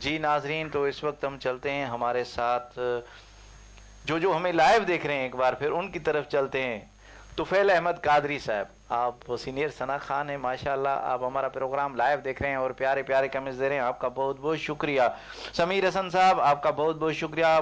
جی ناظرین، تو اس وقت ہم چلتے ہیں ہمارے ساتھ جو ہمیں لائیو دیکھ رہے ہیں، ایک بار پھر ان کی طرف چلتے ہیں۔ طفیل احمد قادری صاحب، آپ سینئر ثنا خان ہیں ماشاءاللہ، آپ ہمارا پروگرام لائیو دیکھ رہے ہیں اور پیارے پیارے کمنٹس دے رہے ہیں، آپ کا بہت بہت شکریہ۔ سمیر حسن صاحب، آپ کا بہت بہت شکریہ،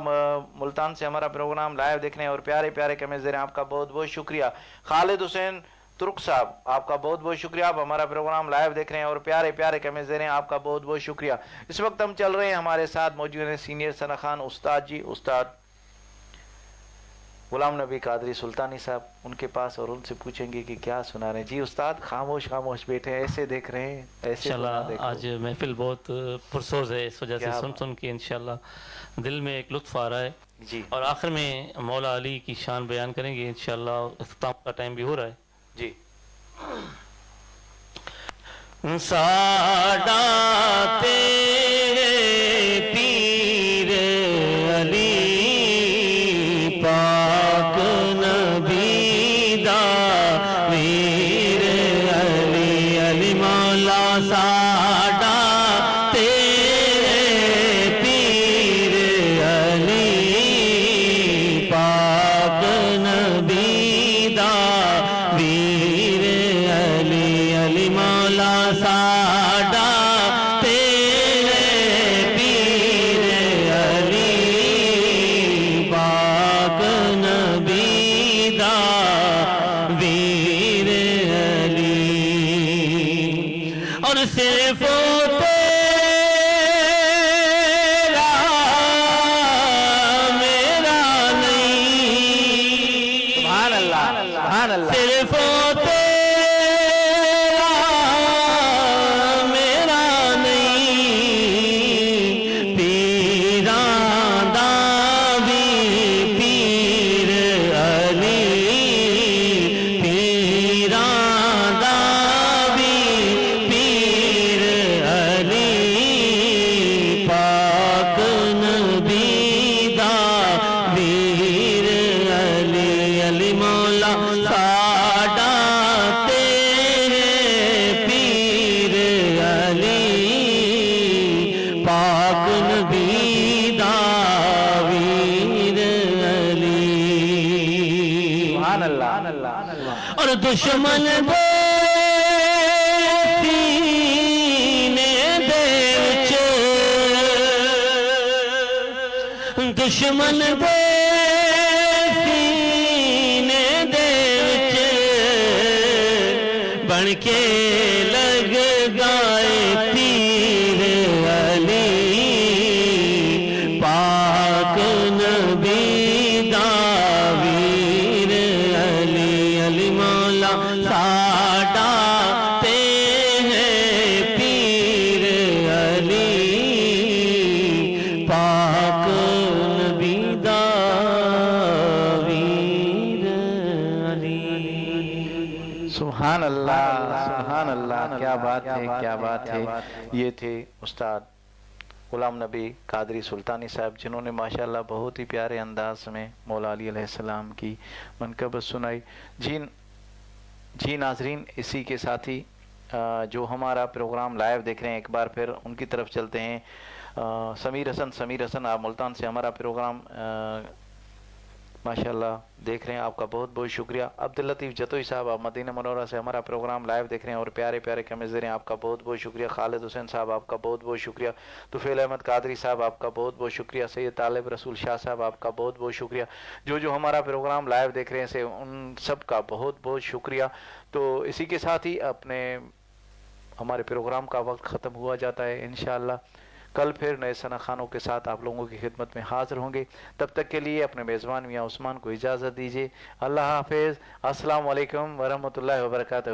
ملتان سے ہمارا پروگرام لائیو دیکھ رہے ہیں اور پیارے پیارے کمنٹس دے رہے ہیں، آپ کا بہت بہت شکریہ۔ خالد حسین ترک صاحب، آپ کا بہت بہت شکریہ، آپ ہمارا پروگرام لائیو دیکھ رہے ہیں اور پیارے پیارے کمنٹس دے رہے ہیں، آپ کا بہت بہت شکریہ۔ اس وقت ہم چل رہے ہیں، ہمارے ساتھ موجود ہیں سینئر ثنا خان استاد جی، استاد غلام نبی قادری سلطانی صاحب، ان کے پاس اور ان سے پوچھیں گے کہ کیا سنا رہے ہیں۔ جی استاد، خاموش خاموش بیٹھے ہیں، ایسے دیکھ رہے ہیں، ایسے تو نہ دیکھو۔ آج محفل بہت پرسوز ہے، اس وجہ سے کیا سن کے انشاءاللہ دل میں ایک لطف آ رہا ہے، جی اور آخر میں مولا علی کی شان بیان کریں گے انشاءاللہ۔ اختتام کا ٹائم بھی ہو رہا ہے۔ جی ساڈا تیرے پیر علی پاک نبی دا ویر علی، علی مولا ساڈا تیرے پیر علی پاک نبی دا ویر علی، علی مولا ساڈا تیرے پیر علی پاک نبی دا ویر علی، اور صرف تیرا میرا نہیں، سبحان اللہ، سبحان اللہ۔ صرف اور دشمن دے سینے دے وچ، دشمن دے سینے دے وچ بن کے لگ گائے تیر علی پاک نبی دا ویر علی، علی مولا ساڈا تیرے پیر علی پاک نبی دا ویر علی۔ سبحان اللہ، سبحان اللہ، کیا بات ہے، کیا بات ہے۔ یہ تھے استاد غلام نبی قادری سلطانی صاحب، جنہوں نے ماشاءاللہ بہت ہی پیارے انداز میں مولا علی علیہ السلام کی منقبت سنائی۔ جی ناظرین، اسی کے ساتھ ہی جو ہمارا پروگرام لائیو دیکھ رہے ہیں، ایک بار پھر ان کی طرف چلتے ہیں۔ سمیر حسن، آپ ملتان سے ہمارا پروگرام ماشاءاللہ دیکھ رہے ہیں، آپ کا بہت بہت شکریہ۔ عبداللطیف جتوئی صاحب، آپ مدینہ منورہ سے ہمارا پروگرام لائیو دیکھ رہے ہیں اور پیارے پیارے کمنٹس دے رہے ہیں، آپ کا بہت بہت شکریہ۔ خالد حسین صاحب، آپ کا بہت بہت شکریہ۔ طفیل احمد قادری صاحب، آپ کا بہت بہت شکریہ۔ سید طالب رسول شاہ صاحب، آپ کا بہت بہت شکریہ۔ جو ہمارا پروگرام لائیو دیکھ رہے ہیں ان سب کا بہت بہت شکریہ۔ تو اسی کے ساتھ ہی ہمارے پروگرام کا وقت ختم ہوا جاتا ہے۔ انشاءاللہ کل پھر نئے ثنا خانوں کے ساتھ آپ لوگوں کی خدمت میں حاضر ہوں گے۔ تب تک کے لیے اپنے میزبان میاں عثمان کو اجازت دیجیے۔ اللہ حافظ، السلام علیکم ورحمۃ اللہ وبرکاتہ۔